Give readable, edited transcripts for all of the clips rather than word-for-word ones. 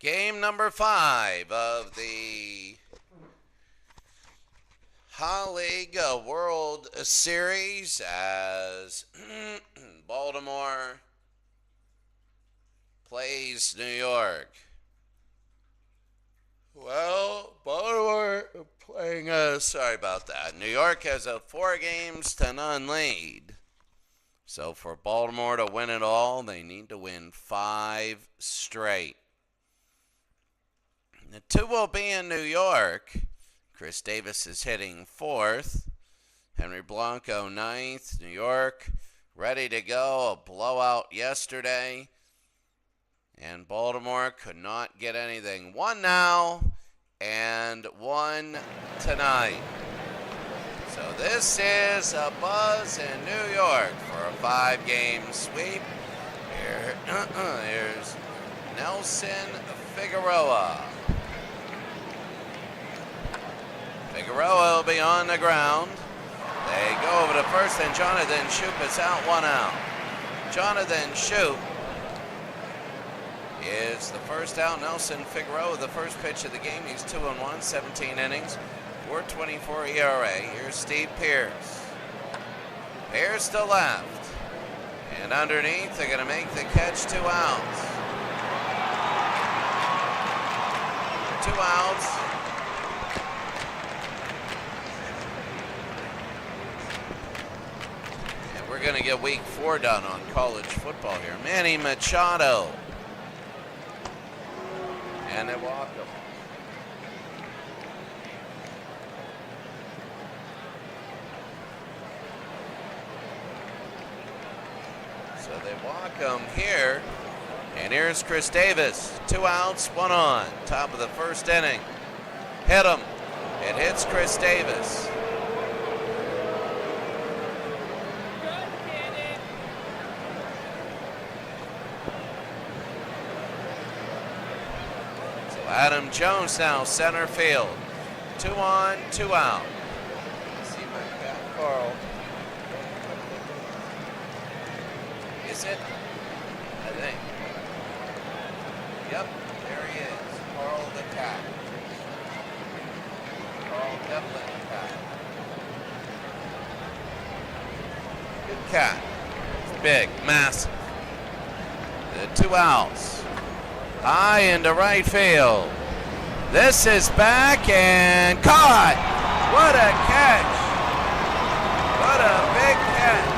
Game number 5 of the League World Series as Baltimore plays New York. Well, Baltimore playing sorry about that. New York has a 4-0 lead. So for Baltimore to win it all, they need to win 5 straight. The 2 will be in New York. Chris Davis is hitting 4th. Henry Blanco 9th. New York ready to go. A blowout yesterday. And Baltimore could not get anything. 1 now and 1 tonight. So this is a buzz in New York for a 5-game sweep. Here's Nelson Figueroa. Figueroa will be on the ground. They go over to first, and Jonathan Schoop is out, 1 out. Jonathan Schoop is the first out. Nelson Figueroa, the first pitch of the game. He's 2-1, 17 innings, 4.24 ERA. Here's Steve Pearce. Pearce to left. And underneath, they're going to make the catch, 2 outs. 2 outs. And we're going to get week 4 done on college football here. Manny Machado. And they walk him. So they walk him here. And here's Chris Davis. 2 outs, 1 on. Top of the first inning. Hit him. It hits Chris Davis. Adam Jones now center field. 2 on, 2 out. Let's see my cat Carl. Is it? I think. Yep, there he is. Carl the cat. Carl Devlin the cat. Good cat. It's big, massive. The 2 outs. High into right field. This is back and caught. What a catch. What a big catch.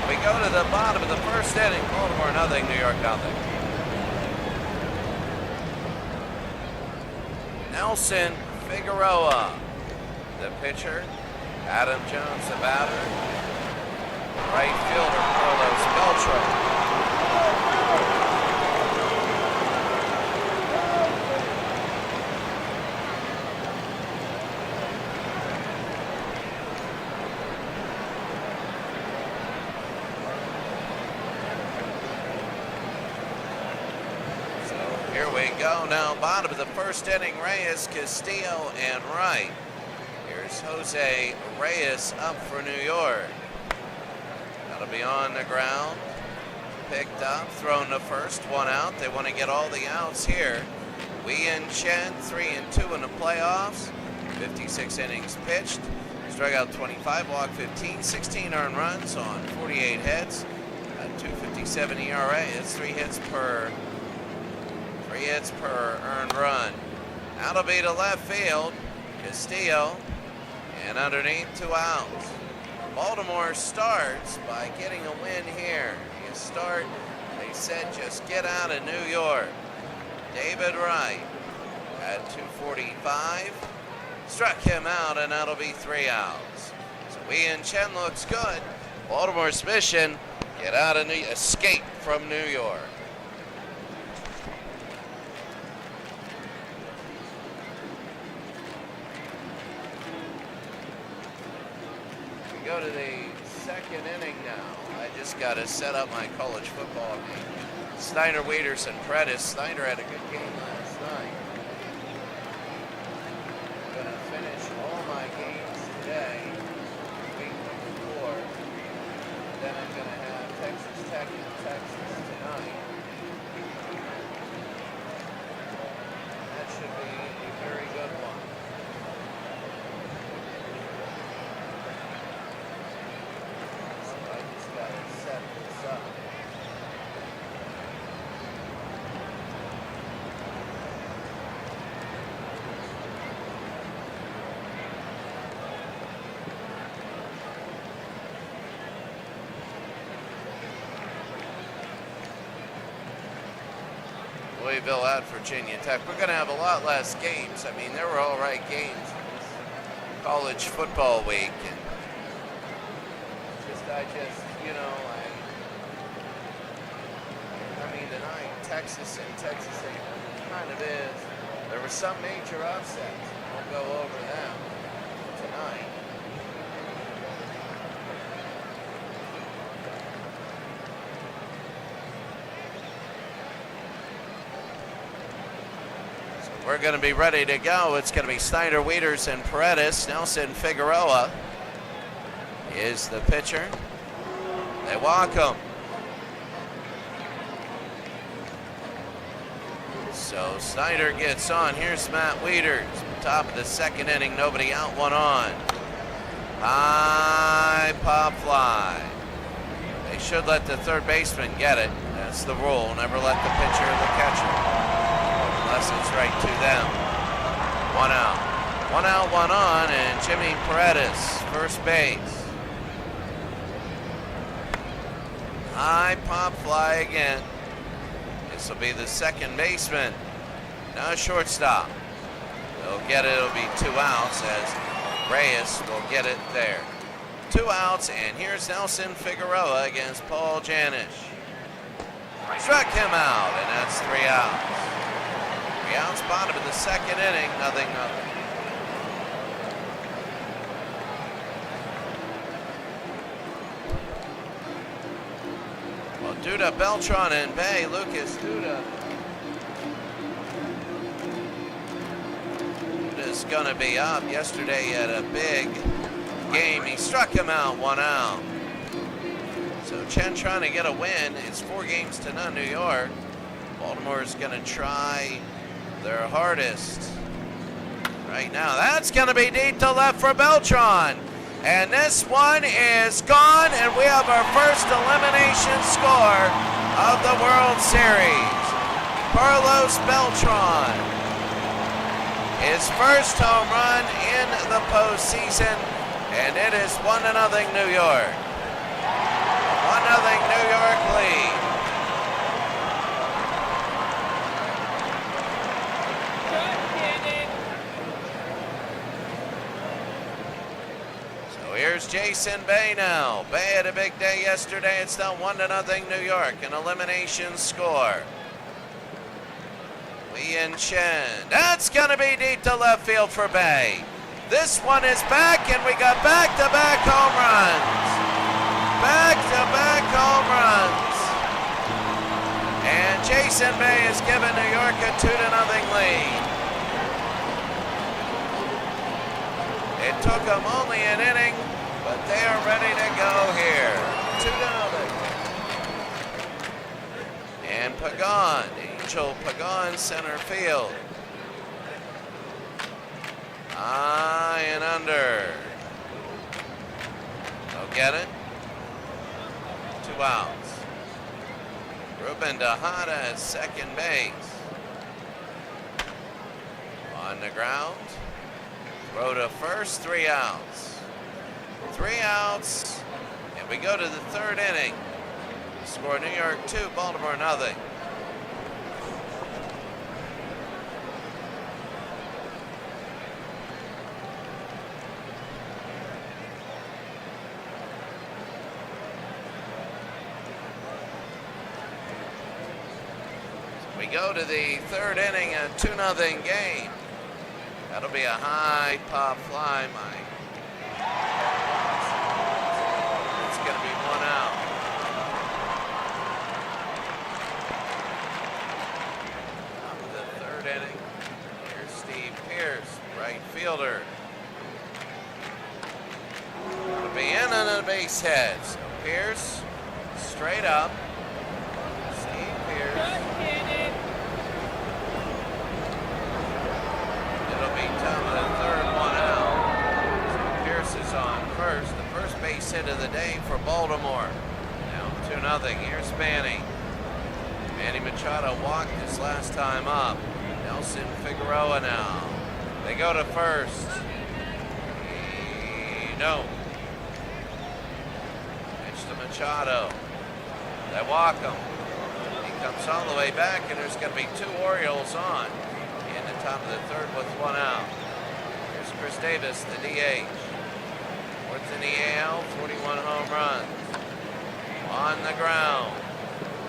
We go to the bottom of the first inning. Baltimore nothing, New York nothing. Nelson Figueroa, the pitcher. Adam Jones, the batter. Right fielder, Carlos Beltran. Here we go now, bottom of the first inning, Reyes, Castillo, and Wright. Here's Jose Reyes up for New York. That'll be on the ground, picked up, thrown to first, 1 out. They want to get all the outs here. Wei Yin Chen, 3-2 in the playoffs, 56 innings pitched, struck out 25, walked 15, 16 earned runs on 48 hits, a 2.57 ERA. It's 3 hits per earned run. That'll be to left field, Castillo, and underneath 2 outs. Baltimore starts by getting a win here. You start, they said, just get out of New York. David Wright at 245, struck him out, and that'll be 3 outs. So Wei Yin Chen looks good. Baltimore's mission, get out of escape from New York. Go to the second inning now. I just got to set up my college football game. Snyder, Waiters, and Prentice. Snyder had a good game last night. I'm going to finish all my games today, week 4. Then I'm going to have Texas Tech and Texas tonight. Louisville at Virginia Tech. We're going to have a lot less games. I mean, there were all right games college football week. And I mean, tonight, Texas and Texas A&M kind of is. There were some major upsets. We'll go over them tonight. We're going to be ready to go. It's going to be Snyder, Wieters, and Paredes. Nelson Figueroa is the pitcher. They walk him. So Snyder gets on. Here's Matt Wieters. Top of the second inning, nobody out, one on. High pop fly. They should let the third baseman get it. That's the rule. Never let the pitcher or the catcher. Unless it's right to them. One out. One out, one on, and Jimmy Paredes, first base. High pop fly again. This will be the second baseman. Now shortstop. They'll get it. It'll be 2 outs as Reyes will get it there. 2 outs, and here's Nelson Figueroa against Paul Janisch. Struck him out, and that's 3 outs. 3 outs, bottom of the second inning, nothing. Well, Duda, Beltran, and Bay. Lucas Duda. Duda's going to be up. Yesterday at a big game. He struck him out, 1 out. So Chen trying to get a win. It's 4-0 New York. Baltimore is going to try their hardest right now. That's going to be deep to left for Beltran. And this one is gone, and we have our first elimination score of the World Series. Carlos Beltran. His first home run in the postseason, and it is 1-0 New York. 1-0 New York lead. Here's Jason Bay now. Bay had a big day yesterday. It's now 1-0 New York, an elimination score. Lee and Chen. That's going to be deep to left field for Bay. This one is back, and we got back-to-back home runs. Back-to-back home runs. And Jason Bay has given New York a 2-0 lead. It took them only an inning, but they are ready to go here. 2-0. And Pagan, Angel Pagan, center field. High and under. They'll get it. 2 outs. Ruben Tejada at second base. On the ground. Throw to first, 3 outs. 3 outs, and we go to the third inning. Score New York 2, Baltimore 0. We go to the third inning, a 2-0 game. That'll be a high pop fly, Mike. It's going to be 1 out. Top of the third inning. Here's Steve Pearce, right fielder. It'll be in on the base head. So Pearce, straight up. Steve Pearce. First, the first base hit of the day for Baltimore. Now 2-0. Here's Manny. Manny Machado walked his last time up. Nelson Figueroa now. They go to first. No. Pitch to Machado. They walk him. He comes all the way back, and there's going to be 2 Orioles on in the top of the 3rd with 1 out. Here's Chris Davis, the DH. 4th in the AL, 41 home runs. On the ground.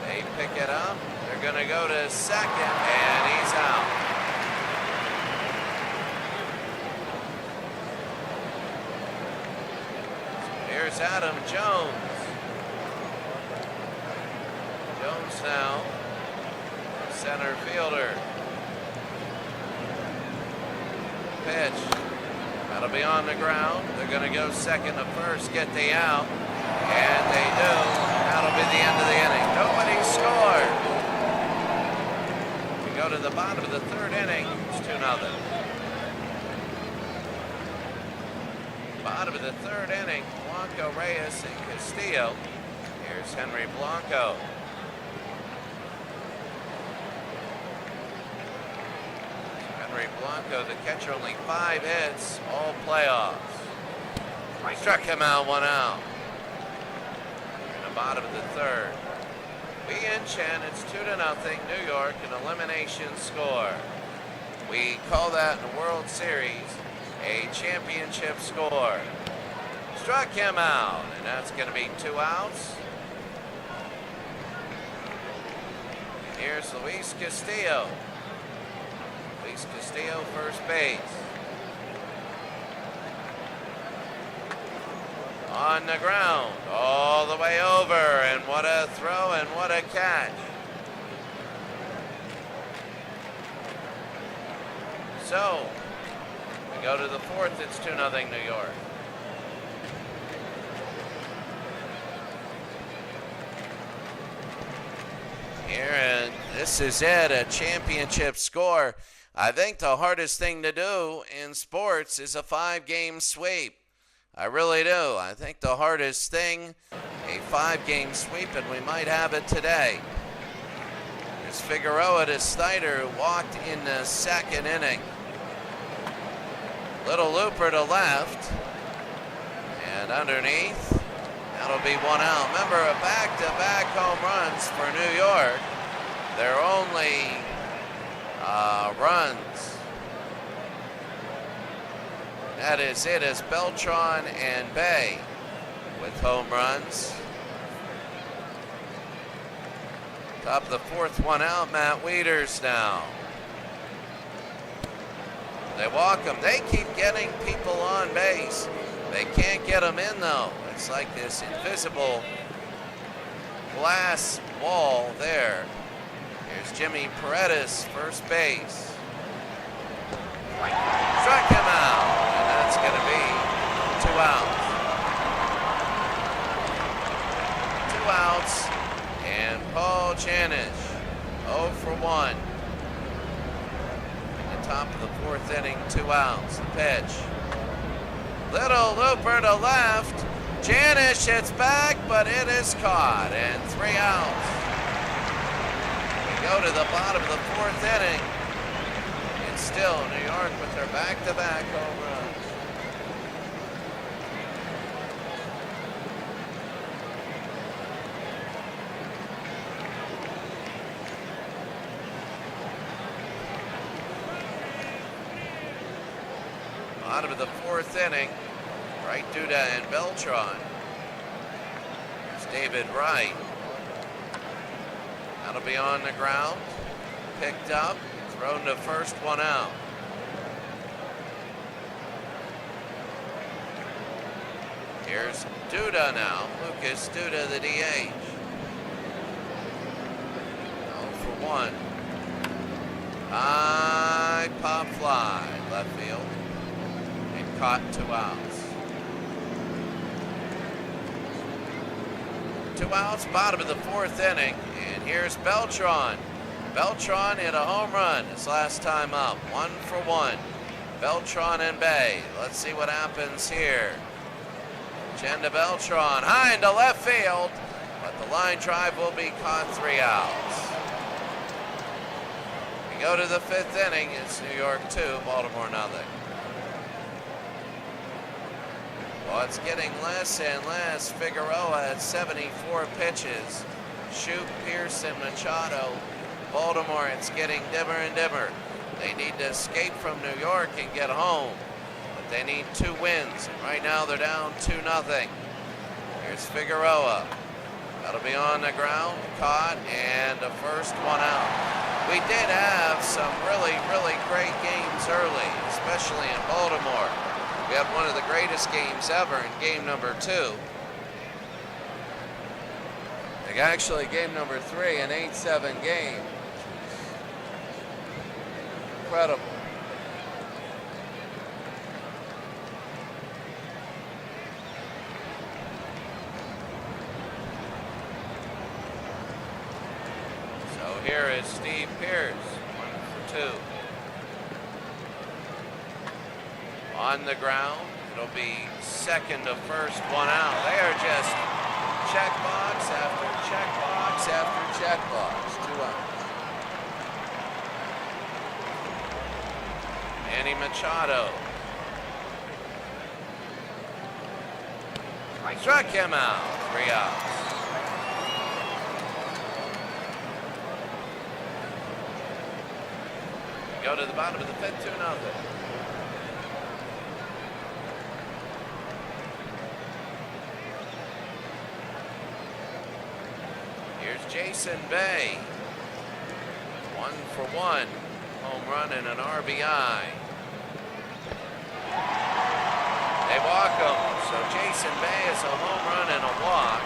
They pick it up. They're going to go to second, and he's out. Here's Adam Jones. Jones now, center fielder. Pitch. That'll be on the ground. They're going to go second to first, get the out. And they do. That'll be the end of the inning. Nobody scored. We go to the bottom of the 3rd inning. It's 2-0. Bottom of the 3rd inning. Blanco, Reyes, and Castillo. Here's Henry Blanco. Henry Blanco, the catcher, only 5 hits, all playoffs. Struck him out, 1 out. In the bottom of the 3rd. We in Chen, it's 2-0, New York, an elimination score. We call that in the World Series a championship score. Struck him out, and that's going to be 2 outs. Here's Luis Castillo. Luis Castillo, first base. On the ground, all the way over, and what a throw and what a catch. So, we go to the 4th, it's 2-0 New York. Here, and this is it, a championship score. I think the hardest thing to do in sports is a 5-game sweep. I really do. I think the hardest thing, a 5-game sweep, and we might have it today. There's Figueroa to Snyder, who walked in the 2nd inning. Little looper to left, and underneath, that'll be 1 out. Remember, a back-to-back home runs for New York. Their only runs. That is it, as Beltran and Bay with home runs. Top of the 4th, 1 out, Matt Wieters now. They walk him. They keep getting people on base. They can't get them in, though. It's like this invisible glass wall there. Here's Jimmy Paredes, first base. Struck him out, and that's going to be 2 outs. 2 outs, and Paul Janisch, 0 for 1. In the top of the 4th inning, 2 outs. The pitch. Little looper to left. Janisch hits back, but it is caught, and 3 outs. We go to the bottom of the 4th inning. It's still New York with their back-to-back home runs. Bottom of the 4th inning, Wright, Duda, and Beltran. There's David Wright. That'll be on the ground, picked up, thrown to first, 1 out. Here's Duda now, Lucas Duda, the DH. 0 for 1. High pop fly, left field. And caught, 2 outs. 2 outs, bottom of the 4th inning. And here's Beltran. Beltran hit a home run his last time up. 1 for 1. Beltran and Bay. Let's see what happens here. Chen to Beltran, high into left field, but the line drive will be caught, 3 outs. We go to the 5th inning. It's New York 2, Baltimore 0. Well, it's getting less and less. Figueroa at 74 pitches. Shoup, Pearson, Machado. Baltimore, it's getting dimmer and dimmer. They need to escape from New York and get home. But they need 2 wins. And right now they're down 2-0. Here's Figueroa. That'll be on the ground, caught, and the first one out. We did have some really, really great games early, especially in Baltimore. We had one of the greatest games ever in game number 2. Actually, game number 3, an 8-7 game. Incredible. So here is Steve Pearce, 1 for 2. On the ground, it'll be second to first, 1 out. They are just checkbox after checkbox after checkbox, 2 outs. Manny Machado. Struck him out, 3 outs. Go to the bottom of the 5th, 2-0. Here's Jason Bay. 1 for 1. Home run and an RBI. They walk him, so Jason Bay is a home run and a walk.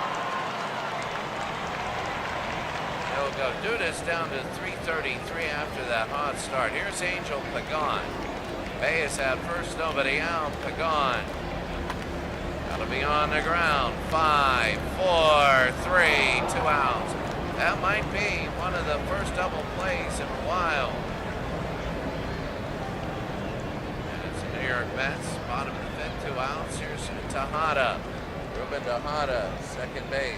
They'll go do this down to 333 after that hot start. Here's Angel Pagan. Bay has had first, nobody out. Pagan. That'll be on the ground. 5, 4, 3, 2 outs. That might be one of the first double plays in a while. And it's the New York Mets, bottom of the 5th, 2 outs. Here's Tejada. Ruben Tejada, second base.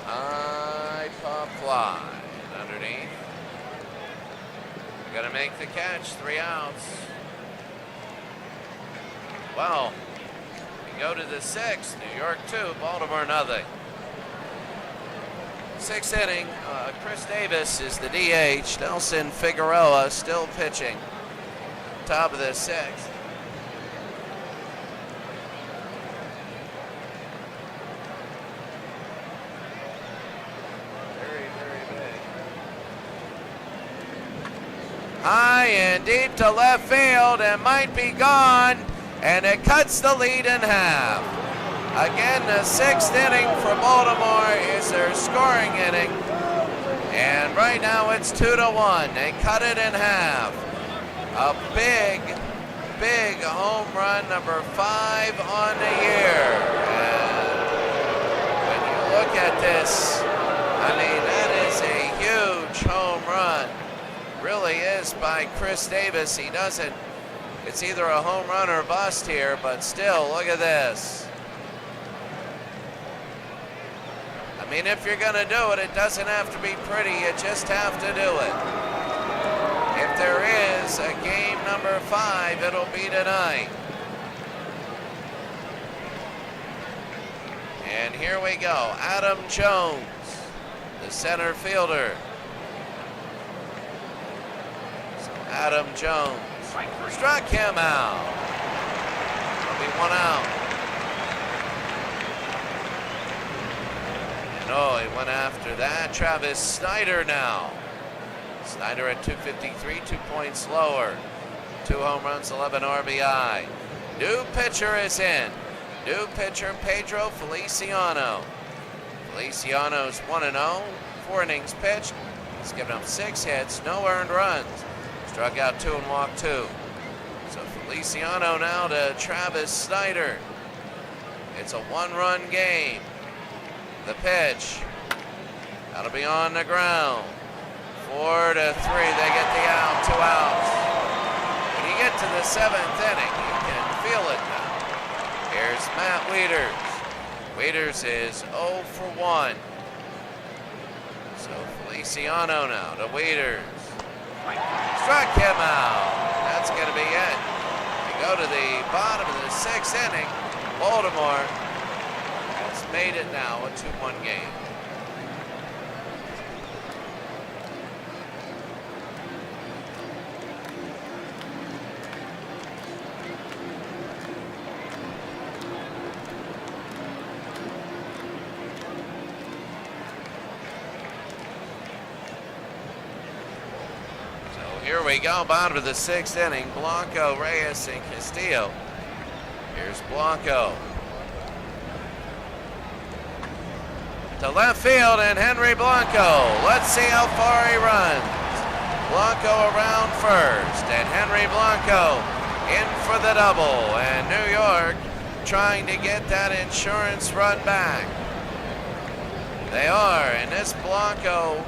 High pop fly. And underneath. Gonna make the catch, 3 outs. Well, we go to the 6th, New York 2, Baltimore 0. 6th inning, Chris Davis is the DH. Nelson Figueroa still pitching. Top of the 6th. High and deep to left field and might be gone, and it cuts the lead in half. Again, the 6th inning for Baltimore is their scoring inning, and right now it's 2-1. They cut it in half. A big, big home run, number 5 on the year. And when you look at this, I mean, that is a huge home run. Really is by Chris Davis. He doesn't, it's either a home run or bust here, but still, look at this. I mean, if you're gonna do it, it doesn't have to be pretty, you just have to do it. If there is a game number 5, it'll be tonight. And here we go, Adam Jones, the center fielder. Adam Jones struck him out. It'll be 1 out. And oh, he went after that. Travis Snider now. Snider at 253, 2 points lower. 2 home runs, 11 RBI. New pitcher is in. New pitcher, Pedro Feliciano. Feliciano's 1-0, 4 innings pitched. He's given up 6 hits, no earned runs. Struck out 2 and walked 2. So Feliciano now to Travis Snider. It's a 1-run game. The pitch. That'll be on the ground. 4-3. They get the out. 2 outs. When you get to the 7th inning, you can feel it now. Here's Matt Wieters. Wieters is 0 for 1. So Feliciano now to Wieters. Struck him out. That's going to be it. We go to the bottom of the 6th inning. Baltimore has made it now a 2-1 game. Here we go, bottom of the 6th inning. Blanco, Reyes, and Castillo. Here's Blanco. To left field, and Henry Blanco. Let's see how far he runs. Blanco around first, and Henry Blanco in for the double. And New York trying to get that insurance run back. They are, and this Blanco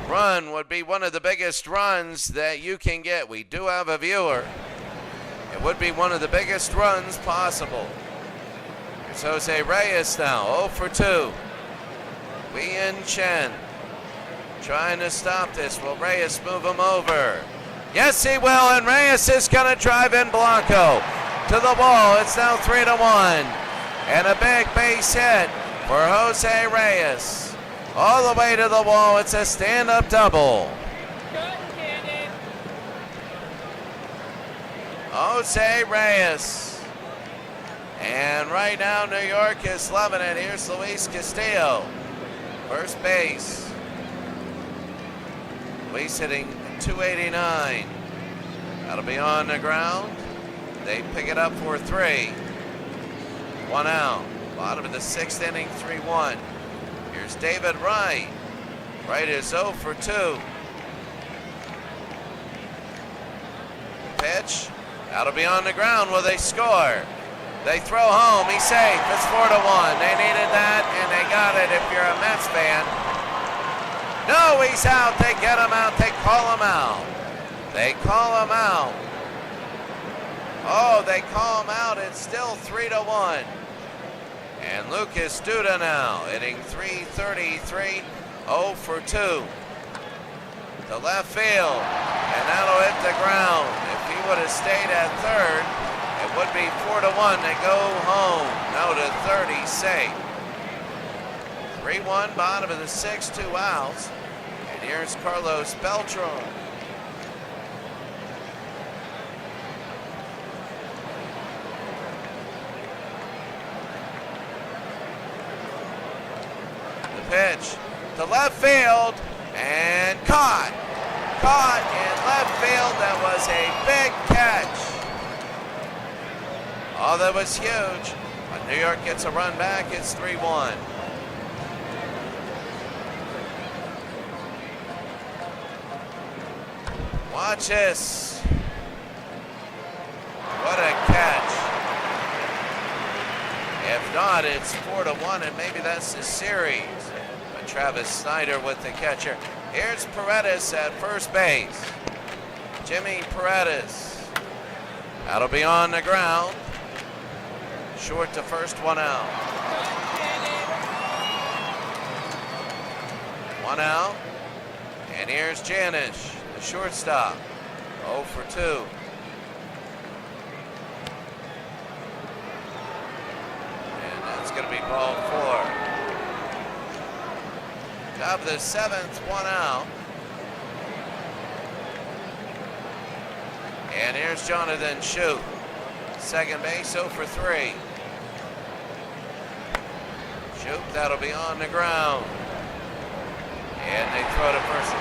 run would be one of the biggest runs that you can get. We do have a viewer. It would be one of the biggest runs possible. Here's Jose Reyes now, 0 for 2. Wei-Yin Chen trying to stop this. Will Reyes move him over? Yes, he will, and Reyes is going to drive in Blanco to the ball. It's now 3-1, and a big base hit for Jose Reyes. All the way to the wall, it's a stand-up double. Jose Reyes. And right now, New York is loving it. Here's Luis Castillo, first base. Luis hitting 289. That'll be on the ground. They pick it up for 3. 1 out. Bottom of the 6th inning, 3-1. Here's David Wright. Wright is 0 for 2. Pitch. That'll be on the ground. Will they score? They throw home. He's safe. It's 4-1. They needed that, and they got it if you're a Mets fan. No, he's out. They get him out. They call him out. They call him out. Oh, they call him out. It's still 3-1. And Lucas Duda now hitting 333, 0 for 2. To left field, and that'll hit the ground. If he would have stayed at third, it would be 4-1. They go home. No to third, he's safe. 3-1, bottom of the 6th, 2 outs. And here's Carlos Beltran. Pitch to left field, and caught in left field. That was a big catch. Oh, that was huge. But New York gets a run back. It's 3-1. Watch this. What a catch. If not, it's 4-1, and maybe that's the series. But Travis Snyder with the catcher. Here's Paredes at first base. Jimmy Paredes. That'll be on the ground. Short to first, 1 out. 1 out. And here's Janish, the shortstop. 0 for 2. It's going to be ball 4. Top of the 7th, 1 out. And here's Jonathan Schoop. Second base, 0 for 3. Schoop, that'll be on the ground. And they throw to first.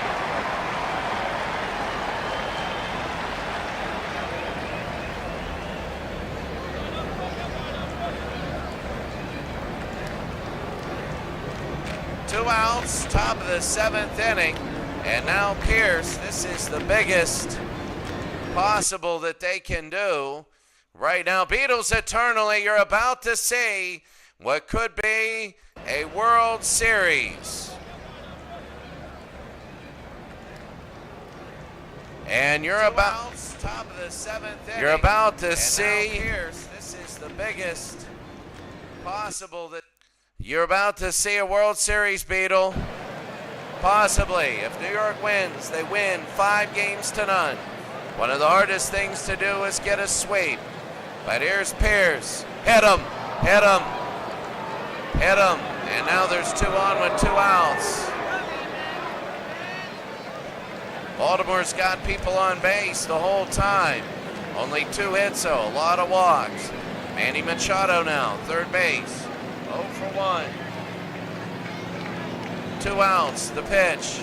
Two outs, top of the 7th inning, and now Pierce. This is the biggest possible that they can do right now. Beatles eternally, you're about to see what could be a World Series. And you're about top of the 7th inning. You're about to see Pierce. This is the biggest possible that you're about to see a World Series, Beetle. Possibly. If New York wins, they win 5-0. One of the hardest things to do is get a sweep. But here's Pierce. Hit him. Hit him. Hit him. And now there's 2 on with 2 outs. Baltimore's got people on base the whole time. Only 2 hits though, a lot of walks. Manny Machado now, third base. 0 for 1. 2 outs, the pitch.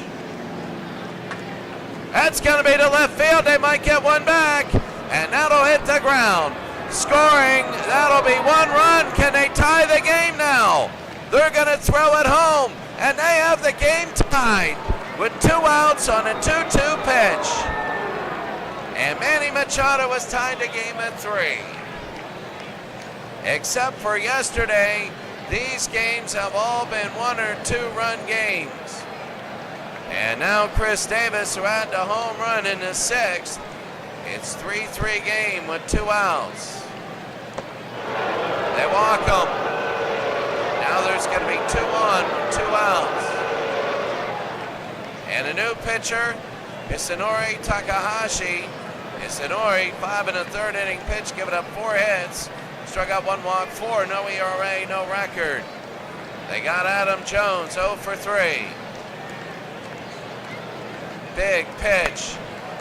That's gonna be to left field, they might get one back. And that'll hit the ground. Scoring, that'll be 1 run. Can they tie the game now? They're gonna throw it home, and they have the game tied with 2 outs on a 2-2 pitch. And Manny Machado was tied the game at 3. Except for yesterday, these games have all been 1 or 2 run games. And now Chris Davis, who had the home run in the 6th, it's 3-3 game with 2 outs. They walk him. Now there's going to be 2 on with 2 outs. And a new pitcher, Isanori Takahashi. Isanori, 5 1/3 inning pitch, giving up 4 hits. Struck out 1 walk, 4, no ERA, no record. They got Adam Jones, 0 for 3. Big pitch.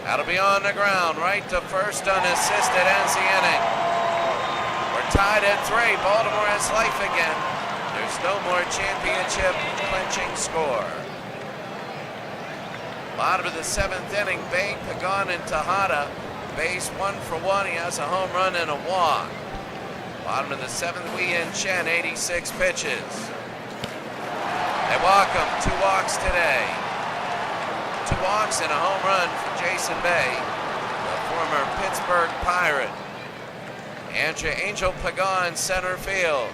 That'll be on the ground, right to first unassisted, ends the inning. We're tied at 3. Baltimore has life again. There's no more championship clinching score. Bottom of the 7th inning, Bain, Pagan, and Tejada. Base 1 for 1. He has a home run and a walk. Bottom of the 7th, Wei-Yin Chen, 86 pitches. They walk him, 2 walks today. 2 walks and a home run for Jason Bay, the former Pittsburgh Pirate. Angel Pagan, center field.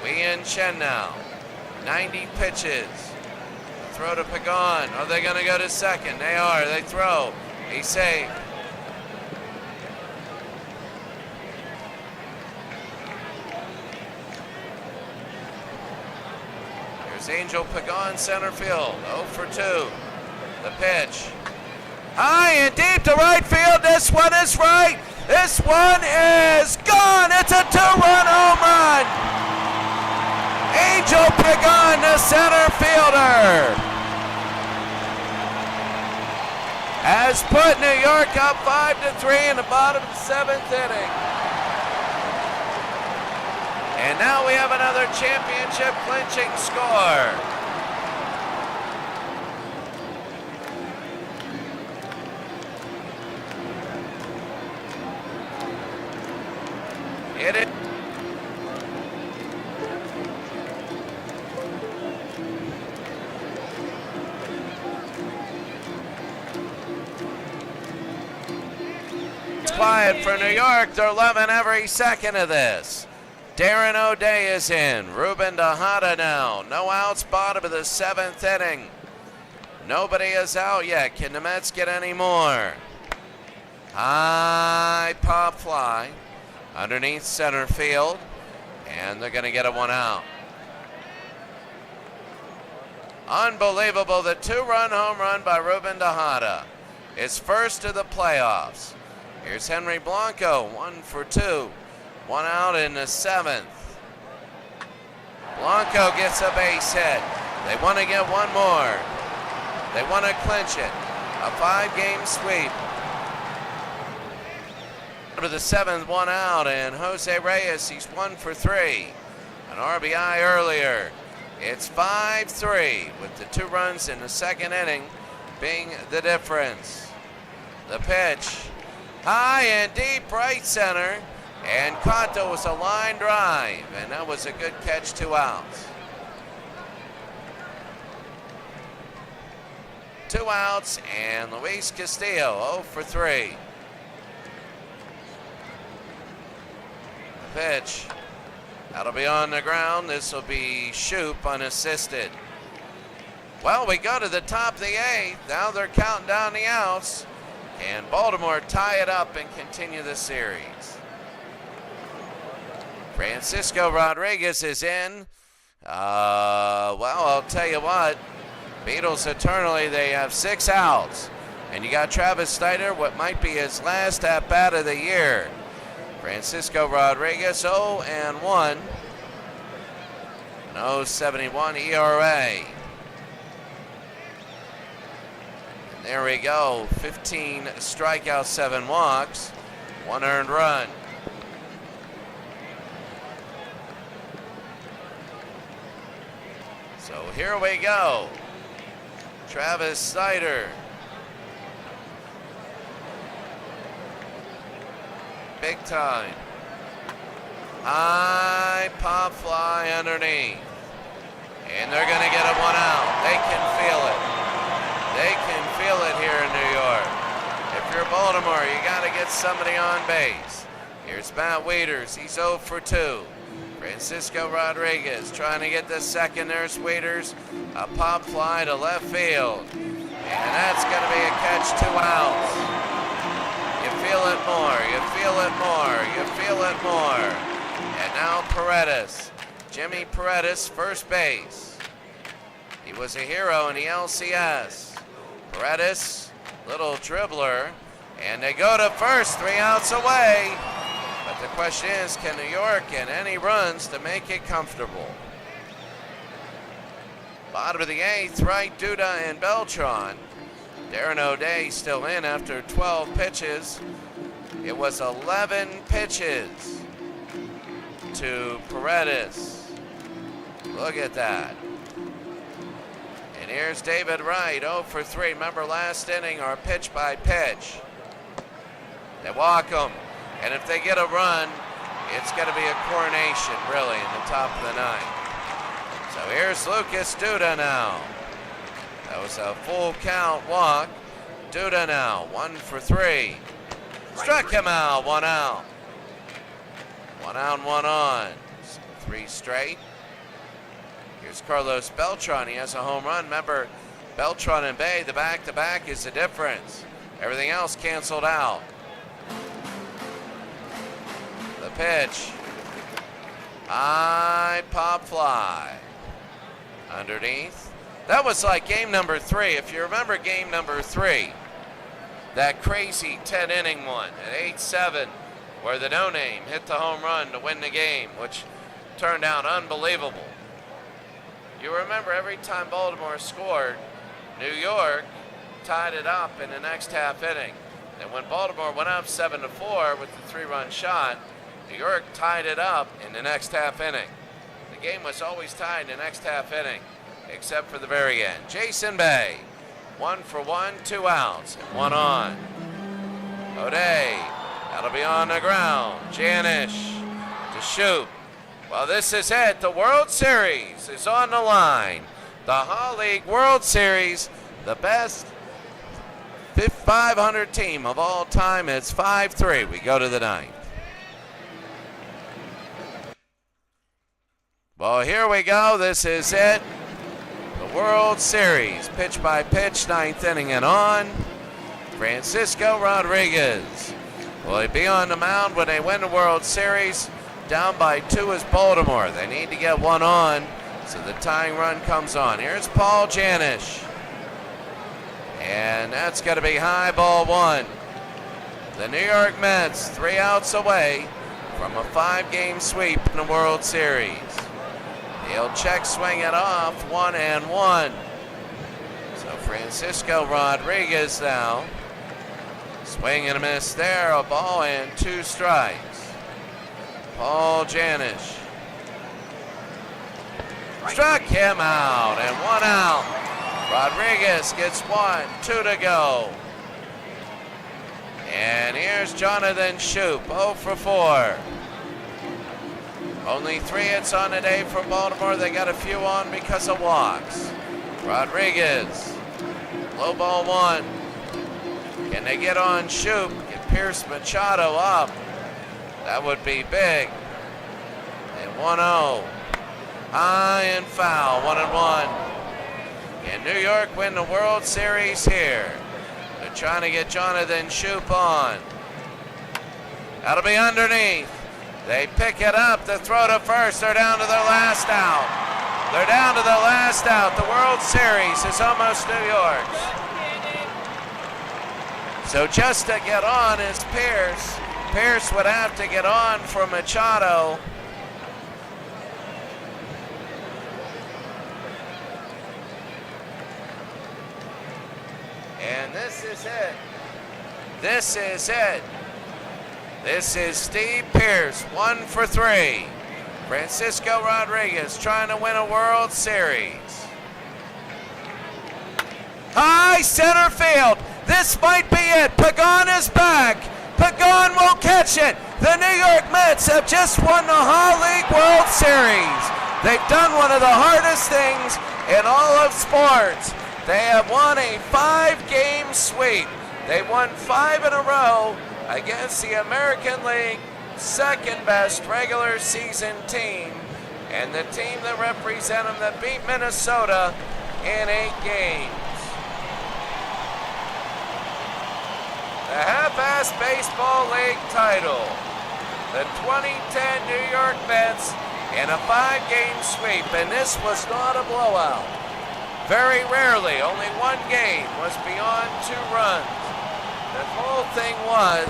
Wei-Yin Chen now, 90 pitches. Throw to Pagan. Are they going to go to second? They are. They throw. He's safe. Here's Angel Pagan, center field. 0 for 2. The pitch. High and deep to right field. This one is right. This one is gone. It's a 2-run home run. Angel Pagan, the center fielder, has put New York up 5-3 in the bottom of the 7th inning. And now we have another championship clinching score. It is. Quiet for New York. They're loving every second of this. Darren O'Day is in. Ruben Tejada now. No outs, bottom of the 7th inning. Nobody is out yet. Can the Mets get any more? High pop fly underneath center field. And they're going to get a 1 out. Unbelievable. The 2-run home run by Ruben Tejada. His first of the playoffs. Here's Henry Blanco, 1 for 2. 1 out in the 7th. Blanco gets a base hit. They want to get 1 more. They want to clinch it. A 5-game sweep. To the 7th, 1 out, and Jose Reyes, he's 1 for 3. An RBI earlier. It's 5-3 with the 2 runs in the 2nd inning being the difference. The pitch. High and deep right center, and Cotto was a line drive, and that was a good catch, 2 outs. 2 outs, and Luis Castillo 0 for 3. The pitch. That'll be on the ground. This will be Shoop unassisted. Well, we go to the top of the 8th. Now they're counting down the outs. And Baltimore tie it up and continue the series. Francisco Rodriguez is in. Well, I'll tell you what. Beatles eternally, they have 6 outs. And you got Travis Snyder, what might be his last at-bat of the year. Francisco Rodriguez, 0-1. 0.71 ERA. And there we go. 15 strikeouts, 7 walks, 1 earned run. So here we go. Travis Snyder. Big time. High pop fly underneath. And they're going to get it 1 out. They can feel it. They can feel it here in New York. If you're Baltimore, you got to get somebody on base. Here's Matt Wieters. He's 0 for 2. Francisco Rodriguez trying to get the second. There's Wieters. A pop fly to left field. And that's going to be a catch, 2 outs. You feel it more. You feel it more. You feel it more. And now Paredes. Jimmy Paredes, first base. He was a hero in the LCS. Paredes, little dribbler. And they go to first, 3 outs away. But the question is, can New York get any runs to make it comfortable? Bottom of the 8th, Wright, Duda, and Beltran. Darren O'Day still in after 12 pitches. It was 11 pitches to Paredes. Look at that. And here's David Wright, 0 for 3. Remember last inning, our pitch by pitch. They walk him. And if they get a run, it's going to be a coronation, really, in the top of the 9th. So here's Lucas Duda now. That was a full count walk. Duda now, 1 for 3. Struck him out, 1 out. 1 out, 1 on. 3 straight. Here's Carlos Beltran. He has a home run. Remember, Beltran and Bay, the back-to-back is the difference. Everything else canceled out. The pitch. High pop fly. Underneath. That was like game number 3. If you remember game number 3, that crazy 10-inning one at 8-7, where the no-name hit the home run to win the game, which turned out unbelievable. You remember every time Baltimore scored, New York tied it up in the next half inning. And when Baltimore went up 7-4 with the 3-run shot, New York tied it up in the next half inning. The game was always tied in the next half inning, except for the very end. Jason Bay, 1 for 1, 2 outs, and 1 on. O'Day, that'll be on the ground. Janish to shoot. Well, this is it. The World Series is on the line. The Hall League World Series, the best 500 team of all time. It's 5-3. We go to the 9th. Well, here we go. This is it. The World Series, pitch by pitch, 9th inning and on. Francisco Rodriguez. Will he be on the mound when they win the World Series? Down by 2 is Baltimore. They need to get 1 on, so the tying run comes on. Here's Paul Janish. And that's going to be high, ball 1. The New York Mets 3 outs away from a 5-game sweep in the World Series. He'll check swing it off, 1-1. So Francisco Rodriguez now. Swing and a miss there, a ball and 2 strikes. Paul Janish. Struck him out, and 1 out. Rodriguez gets 1, 2 to go. And here's Jonathan Schoop, 0 for 4. Only 3 hits on the day for Baltimore. They got a few on because of walks. Rodriguez, low ball 1. Can they get on Schoop? Get Pierce Machado up. That would be big. And 1-0. High and foul, 1-1. Can New York win the World Series here? They're trying to get Jonathan Schoop on. That'll be underneath. They pick it up, the throw to first. They're down to their last out. They're down to their last out. The World Series is almost New York's. So just to get on is Pierce. Pierce would have to get on for Machado. And this is it. This is it. This is Steve Pearce, 1 for 3. Francisco Rodriguez trying to win a World Series. High center field. This might be it. Pagan is back. Pagan will catch it. The New York Mets have just won the Hall League World Series. They've done one of the hardest things in all of sports. They have won a 5-game sweep. They won 5 in a row against the American League second best regular season team and the team that represent them that beat Minnesota in 8 games. The Half-Ass Baseball League title. The 2010 New York Mets in a 5-game sweep, and this was not a blowout. Very rarely, only 1 game was beyond 2 runs. The whole thing was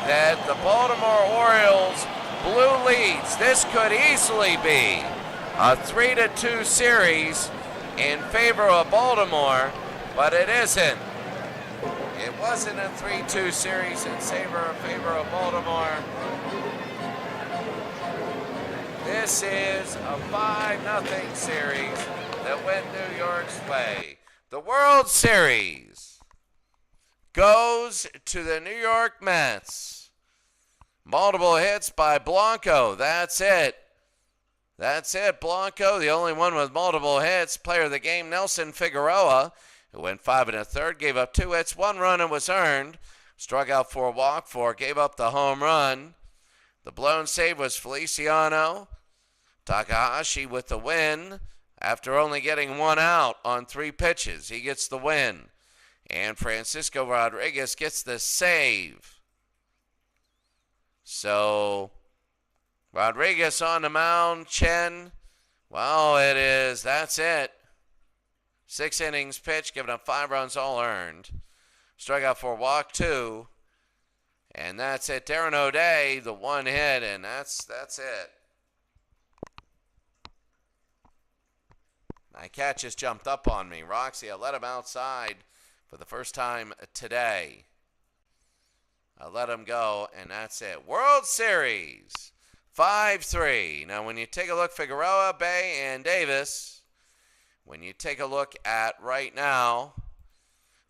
that the Baltimore Orioles blew leads. This could easily be a 3-2 series in favor of Baltimore, but it isn't. It wasn't a 3-2 series in favor of Baltimore. This is a 5-0 series that went New York's way. The World Series goes to the New York Mets. Multiple hits by Blanco. That's it. That's it, Blanco, the only one with multiple hits. Player of the game, Nelson Figueroa, who went 5 1/3, gave up 2 hits, 1 run and was earned. Struck out for a walk, 4, gave up the home run. The blown save was Feliciano. Takahashi with the win after only getting 1 out on 3 pitches. He gets the win. And Francisco Rodriguez gets the save. So, Rodriguez on the mound. Chen, well, that's it. 6 innings pitched, giving up 5 runs, all earned. Struck out for a walk, 2. And that's it. Darren O'Day, the 1 hit, and that's it. My cat just jumped up on me. Roxy, I let him outside for the first time today. I let him go, and that's it. World Series, 5-3. Now, when you take a look, Figueroa, Bay, and Davis, when you take a look at right now,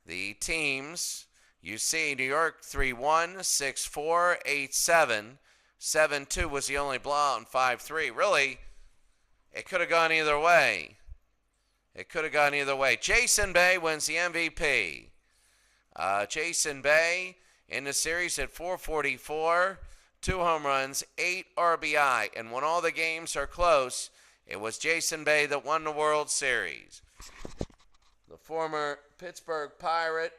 the teams, you see New York 3-1, 6-4, 8-7, 7-2 was the only blowout, and 5-3. Really, it could have gone either way. It could have gone either way. Jason Bay wins the MVP. Jason Bay in the series at .444, 2 home runs, 8 RBI. And when all the games are close, it was Jason Bay that won the World Series. The former Pittsburgh Pirate,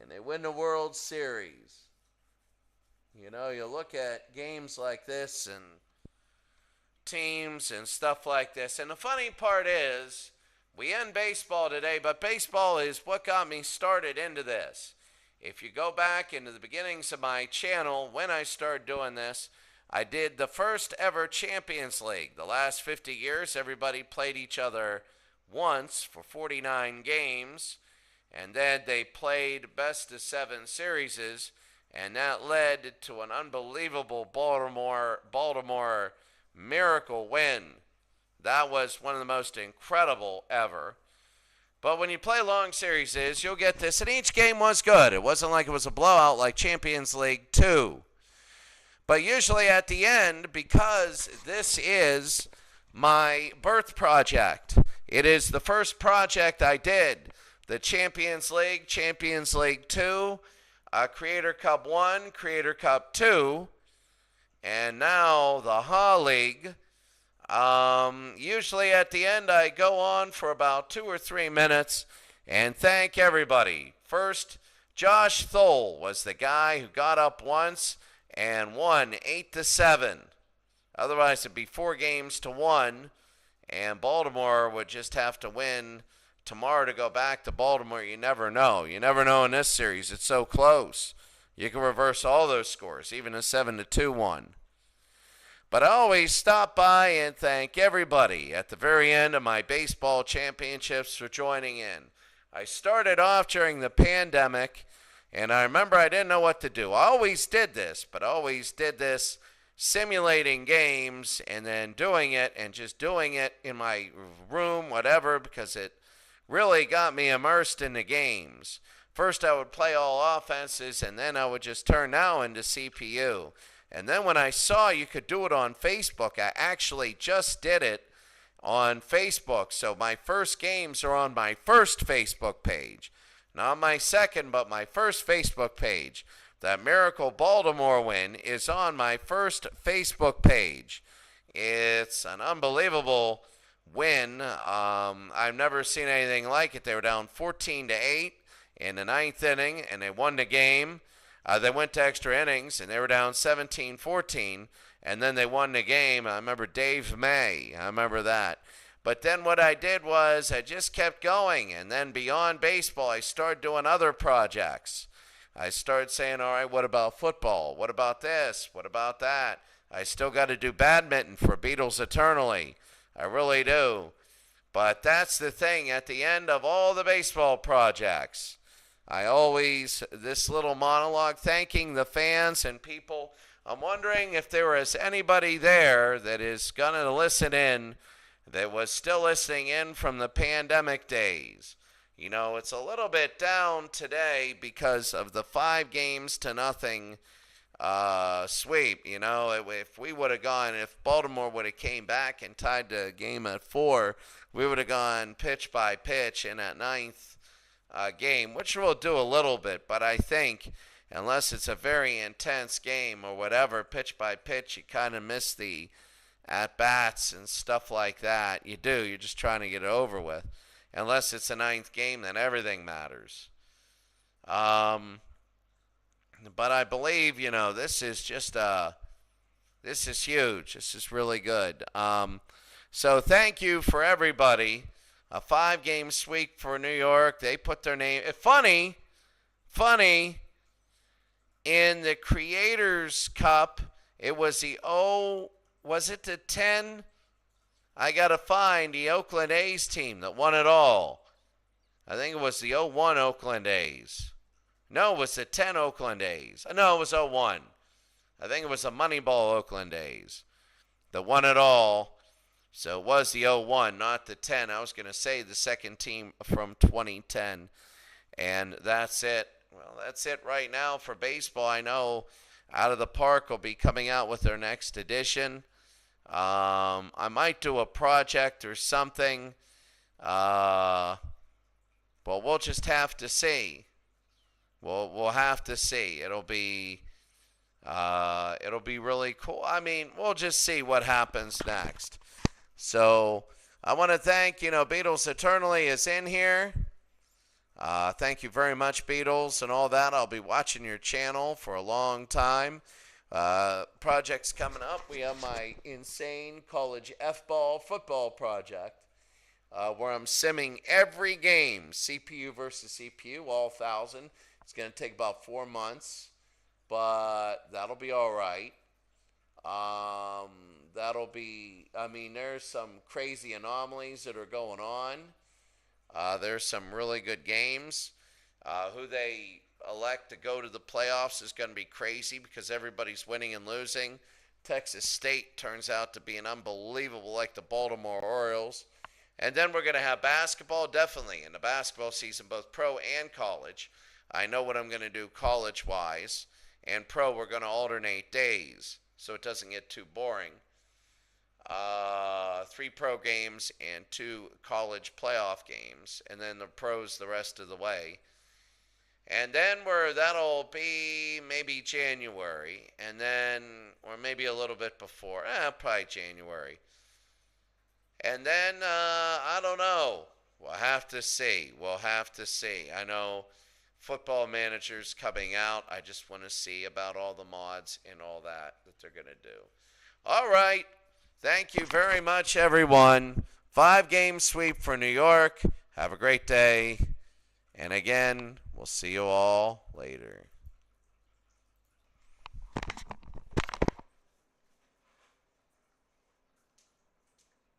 and they win the World Series. You know, you look at games like this and teams and stuff like this. And the funny part is, we end baseball today, but baseball is what got me started into this. If you go back into the beginnings of my channel, when I started doing this, I did the first ever Champions League. The last 50 years, everybody played each other once for 49 games, and then they played best of 7 series, and that led to an unbelievable Baltimore miracle win. That was one of the most incredible ever. But when you play long series, you'll get this, and each game was good. It wasn't like it was a blowout like Champions League 2. But usually at the end, because this is my birth project, it is the first project I did. The Champions League 2, Creator Cup 1, Creator Cup 2, and now the Hall League. Usually at the end I go on for about 2 or 3 minutes and thank everybody. First, Josh Thole was the guy who got up once and won 8-7. Otherwise it'd be 4-1, and Baltimore would just have to win tomorrow to go back to Baltimore. You never know. You never know in this series. It's so close. You can reverse all those scores, even a 7-2 one. But I always stop by and thank everybody at the very end of my baseball championships for joining in. I started off during the pandemic, and I remember I didn't know what to do. I always did this, but I always did this simulating games and then doing it and just doing it in my room, whatever, because it really got me immersed in the games. First, I would play all offenses, and then I would just turn now into CPU. And then when I saw you could do it on Facebook, I actually just did it on Facebook. So my first games are on my first Facebook page. Not my second, but my first Facebook page. That Miracle Baltimore win is on my first Facebook page. It's an unbelievable win. I've never seen anything like it. They were down 14-8 in the ninth inning, and they won the game. They went to extra innings, and they were down 17-14, and then they won the game. I remember Dave May. I remember that. But then what I did was I just kept going, and then beyond baseball, I started doing other projects. I started saying, all right, what about football? What about this? What about that? I still got to do badminton for Beatles Eternally. I really do. But that's the thing. At the end of all the baseball projects, I always, this little monologue thanking the fans and people. I'm wondering if there is anybody there that is going to listen in that was still listening in from the pandemic days. You know, it's a little bit down today because of the 5-0 sweep. You know, if we would have gone, if Baltimore would have came back and tied the game at 4, we would have gone pitch by pitch in that ninth game, which we'll do a little bit. But I think unless it's a very intense game or whatever, pitch by pitch, you kind of miss the at-bats and stuff like that. You do. You're just trying to get it over with. Unless it's a ninth game, then everything matters. But I believe, you know, this is just this is huge. This is really good. So thank you for everybody. A 5-game sweep for New York. They put their name. Funny. In the Creators Cup, it was was it the 10? I got to find the Oakland A's team that won it all. I think it was the 01 Oakland A's. No, it was the 10 Oakland A's. No, it was 01. I think it was the Moneyball Oakland A's that won it all. So it was the 01, not the 10. I was going to say the second team from 2010. And that's it. Well, that's it right now for baseball. I know Out of the Park will be coming out with their next edition. I might do a project or something. But we'll just have to see. We'll have to see. It'll be really cool. I mean, we'll just see what happens next. So I want to thank, Beatles Eternally is in here. Thank you very much, Beatles, and all that. I'll be watching your channel for a long time. Projects coming up. We have my insane college F-ball football project where I'm simming every game, CPU versus CPU, all 1,000. It's going to take about 4 months, but that'll be all right. There's some crazy anomalies that are going on. There's some really good games. Who they elect to go to the playoffs is going to be crazy because everybody's winning and losing. Texas State turns out to be an unbelievable, like the Baltimore Orioles. And then we're going to have basketball, definitely, in the basketball season, both pro and college. I know what I'm going to do college-wise. And pro, we're going to alternate days so it doesn't get too boring. 3 pro games and 2 college playoff games, and then the pros the rest of the way. And then that'll be maybe January, and then, or maybe a little bit before, probably January. And then, I don't know. We'll have to see. I know Football Manager's coming out. I just want to see about all the mods and all that they're going to do. All right. Thank you very much, everyone. 5-game sweep for New York. Have a great day. And again, we'll see you all later.